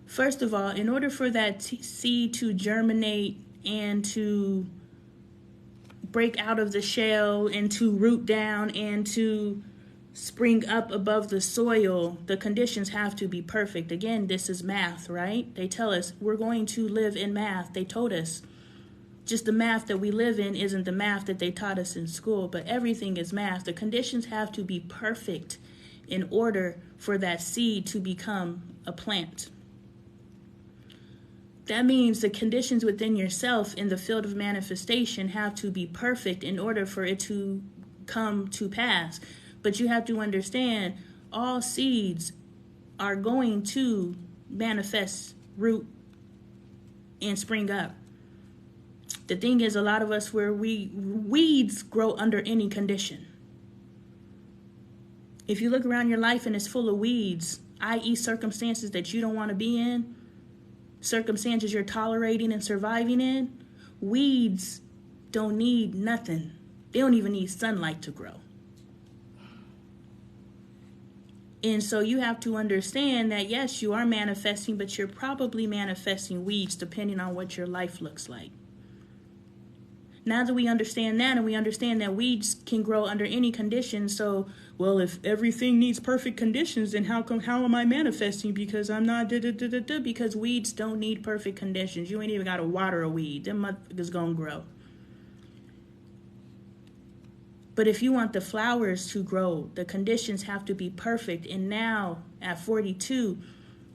first of all, in order for that seed to germinate and to break out of the shell and to root down and to spring up above the soil, the conditions have to be perfect. Again, this is math, right? They tell us we're going to live in math. They told us just the math that we live in isn't the math that they taught us in school, but everything is math. The conditions have to be perfect in order for that seed to become a plant. That means the conditions within yourself in the field of manifestation have to be perfect in order for it to come to pass. But you have to understand, all seeds are going to manifest, root, and spring up. The thing is, a lot of us, weeds grow under any condition. If you look around your life and it's full of weeds, i.e. circumstances that you don't want to be in, circumstances you're tolerating and surviving in, weeds don't need nothing. They don't even need sunlight to grow. And so you have to understand that, yes, you are manifesting, but you're probably manifesting weeds depending on what your life looks like. Now that we understand that, and we understand that weeds can grow under any conditions, so, well, if everything needs perfect conditions, then how am I manifesting? Because I'm not because weeds don't need perfect conditions. You ain't even got to water a weed. Them motherfuckers gonna grow. But if you want the flowers to grow, the conditions have to be perfect. And now, at 42,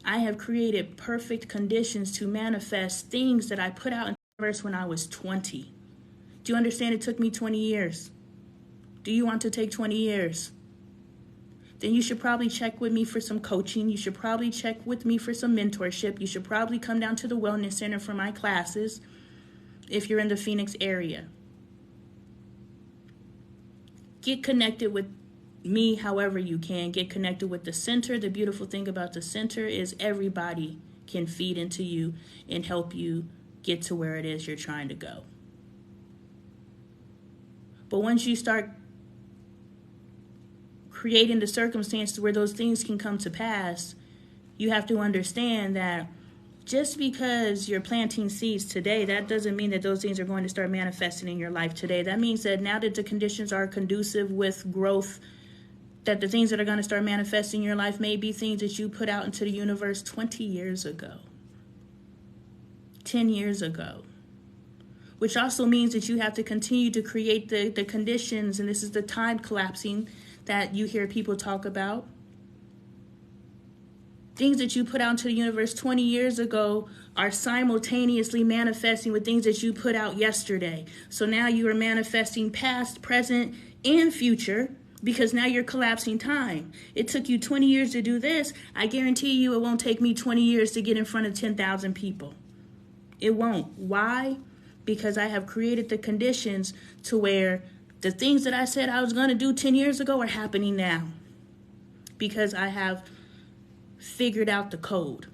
I have created perfect conditions to manifest things that I put out in the universe when I was 20. Do you understand it took me 20 years? Do you want to take 20 years? Then you should probably check with me for some coaching. You should probably check with me for some mentorship. You should probably come down to the Wellness Center for my classes if you're in the Phoenix area. Get connected with me however you can. Get connected with the center. The beautiful thing about the center is everybody can feed into you and help you get to where it is you're trying to go. But once you start creating the circumstances where those things can come to pass, you have to understand that just because you're planting seeds today, that doesn't mean that those things are going to start manifesting in your life today. That means that now that the conditions are conducive with growth, that the things that are going to start manifesting in your life may be things that you put out into the universe 20 years ago, 10 years ago. Which also means that you have to continue to create the conditions, and this is the time collapsing that you hear people talk about. Things that you put out into the universe 20 years ago are simultaneously manifesting with things that you put out yesterday. So now you are manifesting past, present, and future because now you're collapsing time. It took you 20 years to do this. I guarantee you it won't take me 20 years to get in front of 10,000 people. It won't. Why? Because I have created the conditions to where the things that I said I was going to do 10 years ago are happening now. Because I have figured out the code.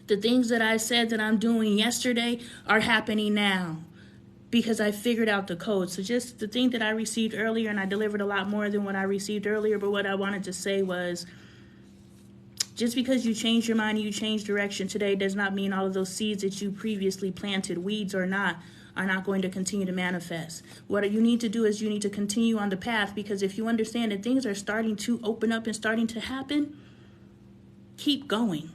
The things that I said that I'm doing yesterday are happening now because I figured out the code. So just the thing that I received earlier, and I delivered a lot more than what I received earlier, but what I wanted to say was, just because you change your mind and you change direction today does not mean all of those seeds that you previously planted, weeds or not, are not going to continue to manifest. What you need to do is you need to continue on the path, because if you understand that things are starting to open up and starting to happen, keep going.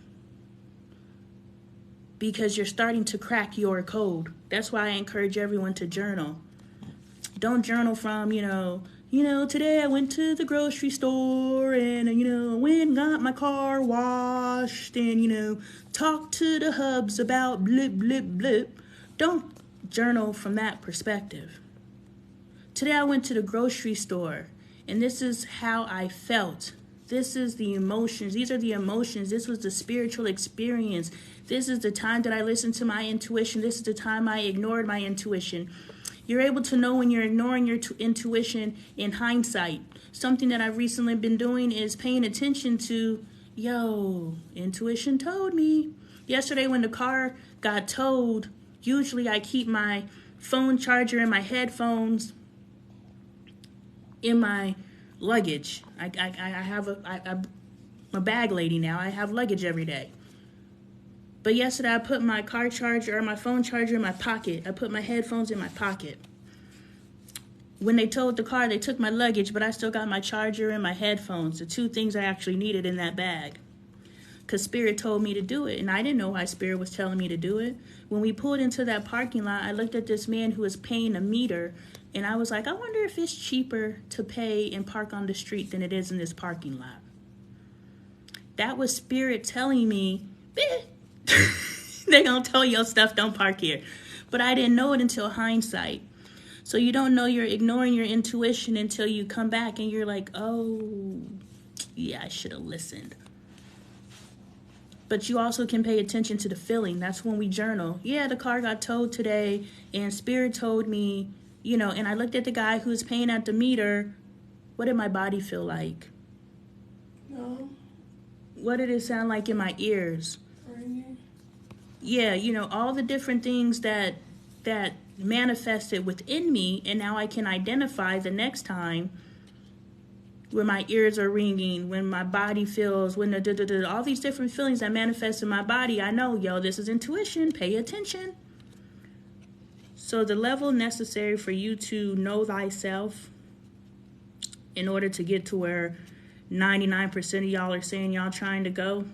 Because you're starting to crack your code. That's why I encourage everyone to journal. Don't journal from, today I went to the grocery store and, went and got my car washed and, talked to the hubs about blip, blip, blip. Don't journal from that perspective. Today I went to the grocery store and this is how I felt. This is the emotions. These are the emotions. This was the spiritual experience. This is the time that I listened to my intuition. This is the time I ignored my intuition. You're able to know when you're ignoring your intuition in hindsight. Something that I've recently been doing is paying attention to, intuition told me. Yesterday when the car got towed, usually I keep my phone charger and my headphones in my luggage. I'm a bag lady now. I have luggage every day. But yesterday I put my car charger or my phone charger in my pocket. I put my headphones in my pocket. When they towed the car, they took my luggage, but I still got my charger and my headphones, the two things I actually needed in that bag. Because Spirit told me to do it, and I didn't know why Spirit was telling me to do it. When we pulled into that parking lot, I looked at this man who was paying a meter, and I was like, I wonder if it's cheaper to pay and park on the street than it is in this parking lot. That was Spirit telling me, they gonna tell your stuff, don't park here. But I didn't know it until hindsight. So you don't know you're ignoring your intuition until you come back and you're like, oh, yeah, I should have listened. But you also can pay attention to the feeling. That's when we journal. Yeah, the car got towed today and Spirit told me, and I looked at the guy who's paying at the meter. What did my body feel like? No. What did it sound like in my ears? Ringing. Yeah, all the different things that manifested within me, and now I can identify the next time when my ears are ringing, when my body feels, when all these different feelings that manifest in my body. I know, this is intuition. Pay attention. So the level necessary for you to know thyself in order to get to where 99% of y'all are saying y'all trying to go,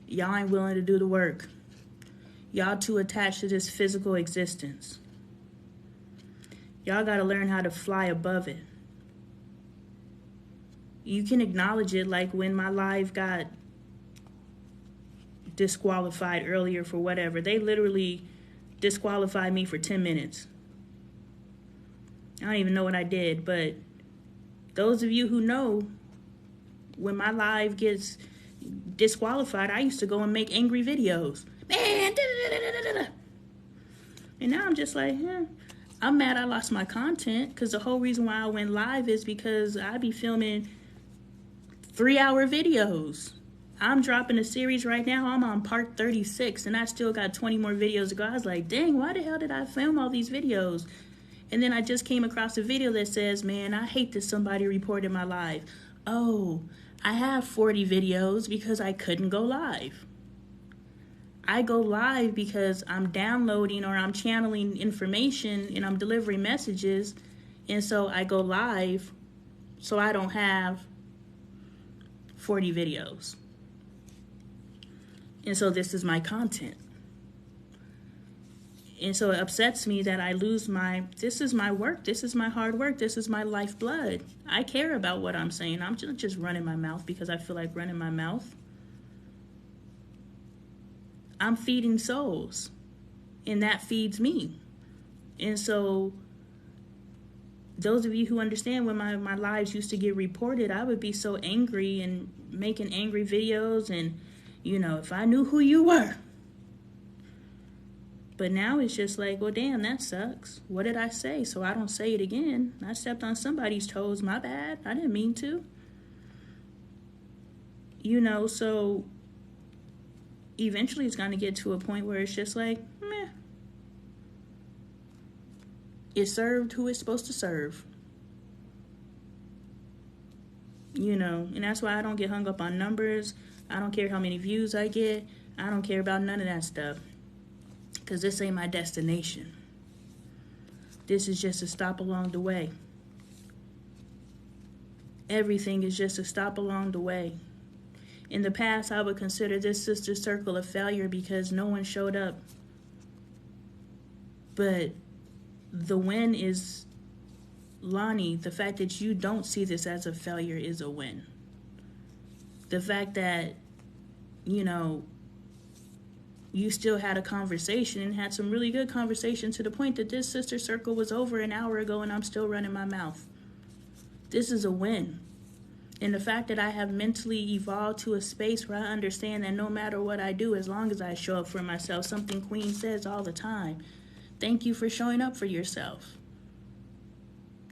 y'all ain't willing to do the work. Y'all too attached to this physical existence. Y'all got to learn how to fly above it. You can acknowledge it, like when my live got disqualified earlier for whatever. They literally disqualified me for 10 minutes. I don't even know what I did, but those of you who know, when my live gets disqualified, I used to go and make angry videos. Man, and now I'm just like, I'm mad I lost my content, because the whole reason why I went live is because I be filming 3-hour videos. I'm dropping a series right now. I'm on part 36, and I still got 20 more videos to go. I was like, dang, why the hell did I film all these videos? And then I just came across a video that says, man, I hate that somebody reported my live. Oh, I have 40 videos because I couldn't go live. I go live because I'm downloading or I'm channeling information and I'm delivering messages. And so I go live so I don't have 40 videos. And so this is my content. And so it upsets me that I lose this is my work. This is my hard work. This is my lifeblood. I care about what I'm saying. I'm just running my mouth because I feel like running my mouth. I'm feeding souls, and that feeds me. And so those of you who understand, when my lives used to get reported, I would be so angry and making angry videos, and if I knew who you were. But now it's just like, well, damn, that sucks. What did I say? So I don't say it again. I stepped on somebody's toes. My bad. I didn't mean to. So eventually it's going to get to a point where it's just like, meh. It served who it's supposed to serve. You know, and that's why I don't get hung up on numbers. I don't care how many views I get. I don't care about none of that stuff. Because this ain't my destination. This is just a stop along the way. Everything is just a stop along the way. In the past, I would consider this sister circle a failure because no one showed up. But the win is, Lonnie, the fact that you don't see this as a failure is a win. The fact that, you know, you still had a conversation and had some really good conversation to the point that this sister circle was over an hour ago and I'm still running my mouth. This is a win. And the fact that I have mentally evolved to a space where I understand that no matter what I do, as long as I show up for myself, something Queen says all the time, thank you for showing up for yourself.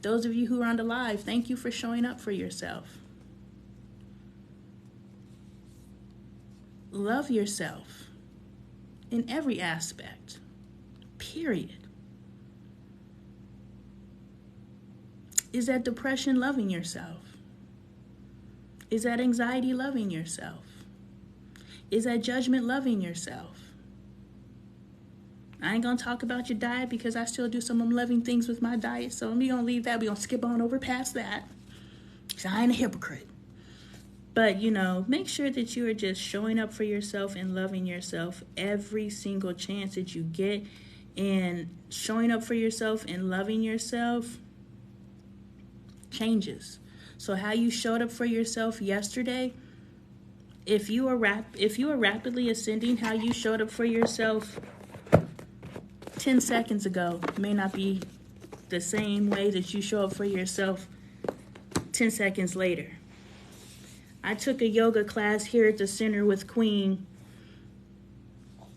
Those of you who are on the live, thank you for showing up for yourself. Love yourself in every aspect, period. Is that depression loving yourself? Is that anxiety loving yourself? Is that judgment loving yourself? I ain't gonna talk about your diet because I still do some of them loving things with my diet, so we're gonna leave that. We're gonna skip on over past that. So I ain't a hypocrite. But, you know, make sure that you are just showing up for yourself and loving yourself every single chance that you get. And showing up for yourself and loving yourself changes. So how you showed up for yourself yesterday, if you are rapidly ascending, how you showed up for yourself 10 seconds ago may not be the same way that you show up for yourself 10 seconds later. I took a yoga class here at the center with Queen,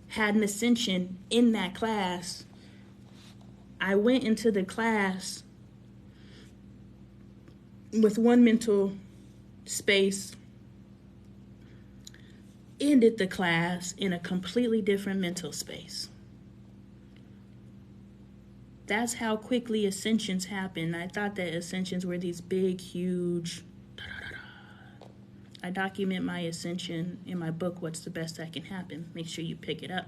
had an ascension in that class. I went into the class with one mental space, ended the class in a completely different mental space. That's how quickly ascensions happen. I thought that ascensions were these big, huge... I document my ascension in my book, What's the Best That Can Happen. Make sure you pick it up.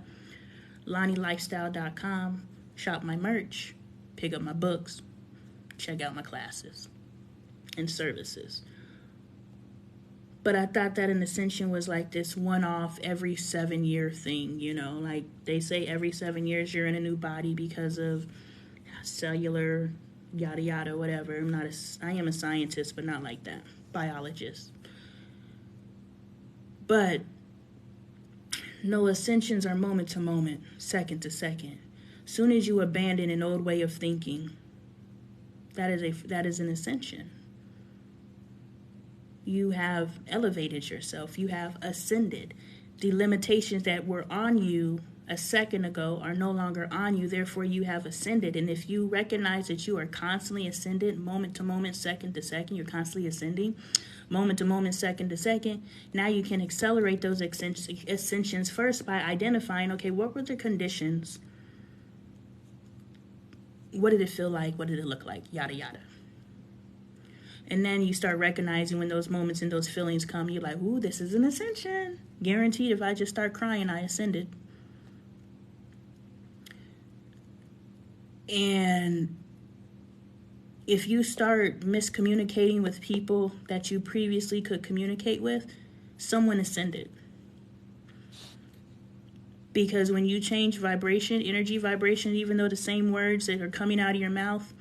LonnieLifestyle.com. Shop my merch. Pick up my books. Check out my classes and services. But I thought that an ascension was like this one-off every 7-year thing, you know. Like they say every 7 years you're in a new body because of cellular, yada, yada, whatever. I am a scientist, but not like that. Biologist. But no, ascensions are moment to moment, second to second. Soon as you abandon an old way of thinking, that is an ascension. You have elevated yourself. You have ascended. The limitations that were on you a second ago are no longer on you. Therefore, you have ascended. And if you recognize that you are constantly ascended, moment to moment, second to second, you're constantly ascending, moment to moment, second to second. Now you can accelerate those ascensions first by identifying, okay, what were the conditions? What did it feel like? What did it look like? Yada, yada. And then you start recognizing when those moments and those feelings come, you're like, ooh, this is an ascension. Guaranteed if I just start crying, I ascended. And if you start miscommunicating with people that you previously could communicate with, someone ascended. Because when you change vibration, energy vibration, even though the same words that are coming out of your mouth,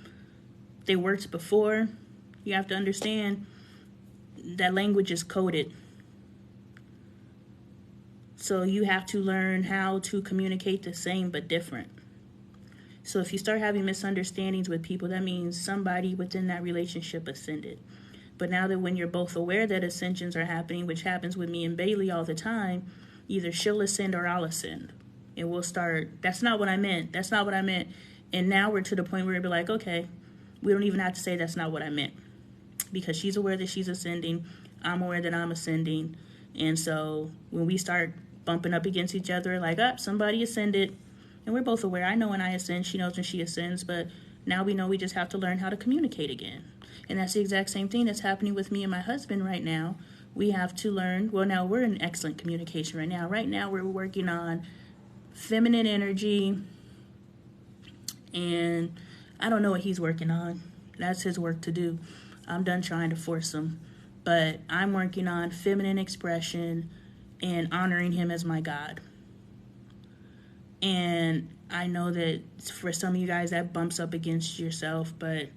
they worked before, you have to understand that language is coded. So you have to learn how to communicate the same but different. So if you start having misunderstandings with people, that means somebody within that relationship ascended. But now that when you're both aware that ascensions are happening, which happens with me and Bailey all the time, either she'll ascend or I'll ascend. And we'll start, that's not what I meant. That's not what I meant. And now we're to the point where we'll be like, okay, we don't even have to say that's not what I meant. Because she's aware that she's ascending. I'm aware that I'm ascending. And so when we start bumping up against each other like, somebody ascended. And we're both aware. I know when I ascend, she knows when she ascends, but now we know we just have to learn how to communicate again. And that's the exact same thing that's happening with me and my husband right now. We have to learn, well, now we're in excellent communication right now. Right now we're working on feminine energy, and I don't know what he's working on. That's his work to do. I'm done trying to force him. But I'm working on feminine expression and honoring him as my God. And I know that for some of you guys that bumps up against yourself, but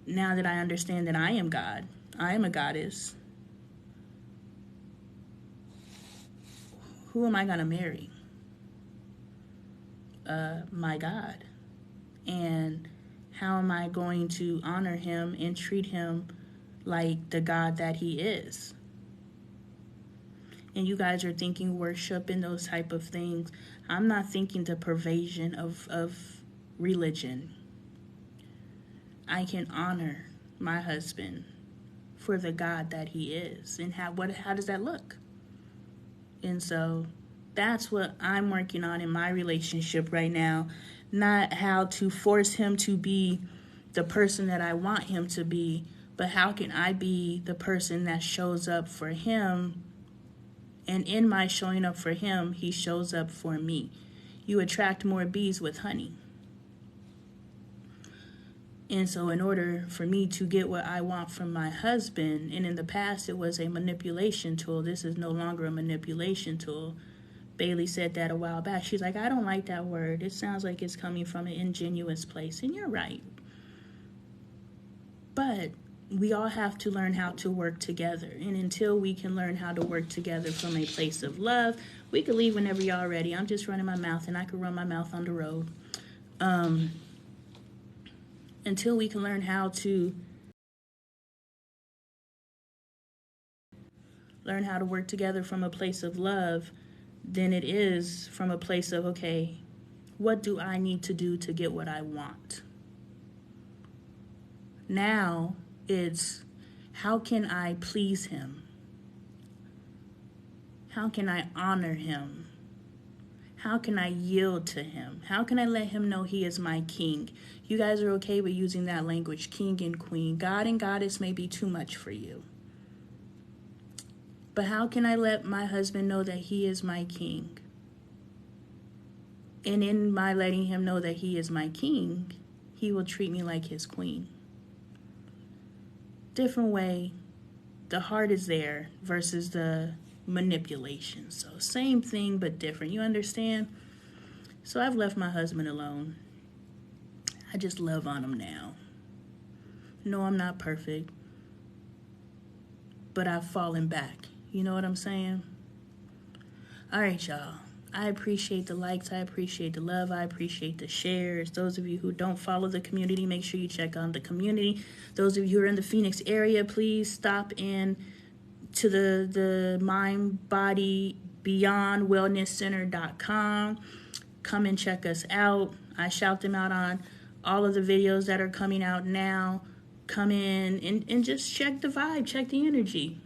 now that I understand that I am God, I am a goddess, who am I going to marry? My God. And how am I going to honor him and treat him like the God that he is? And you guys are thinking worship and those type of things. I'm not thinking the pervasion of religion. I can honor my husband for the God that he is. And how does that look? And so that's what I'm working on in my relationship right now. Not how to force him to be the person that I want him to be, but how can I be the person that shows up for him? And in my showing up for him, he shows up for me. You attract more bees with honey. And so in order for me to get what I want from my husband, and in the past it was a manipulation tool, this is no longer a manipulation tool. Bailey said that a while back. She's like, I don't like that word. It sounds like it's coming from an ingenuous place. And you're right. But we all have to learn how to work together. And until we can learn how to work together from a place of love, we can leave whenever y'all ready. I'm just running my mouth, and I can run my mouth on the road. Until we can learn how to work together from a place of love, then it is from a place of, okay, what do I need to do to get what I want? Now it's, how can I please him? How can I honor him? How can I yield to him? How can I let him know he is my king? You guys are okay with using that language, king and queen. God and goddess may be too much for you. But how can I let my husband know that he is my king? And in my letting him know that he is my king, he will treat me like his queen. Different way. The heart is there versus the manipulation. So same thing, but different. You understand? So I've left my husband alone. I just love on him now. No, I'm not perfect, but I've fallen back. You know what I'm saying? All right, y'all. I appreciate the likes. I appreciate the love. I appreciate the shares. Those of you who don't follow the community, make sure you check on the community. Those of you who are in the Phoenix area, please stop in to the Mind Body Beyond Wellness Center.com. Come and check us out. I shout them out on all of the videos that are coming out now. Come in and just check the vibe, check the energy.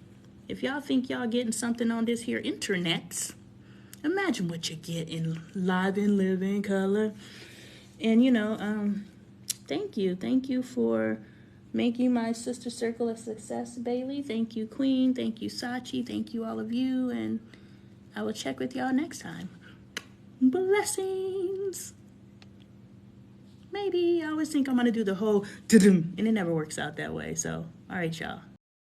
If y'all think y'all getting something on this here internet, imagine what you get in live and living color. And thank you. Thank you for making my sister circle a success, Bailey. Thank you, Queen. Thank you, Sachi. Thank you, all of you. And I will check with y'all next time. Blessings. Maybe I always think I'm going to do the whole and it never works out that way. So, all right, y'all.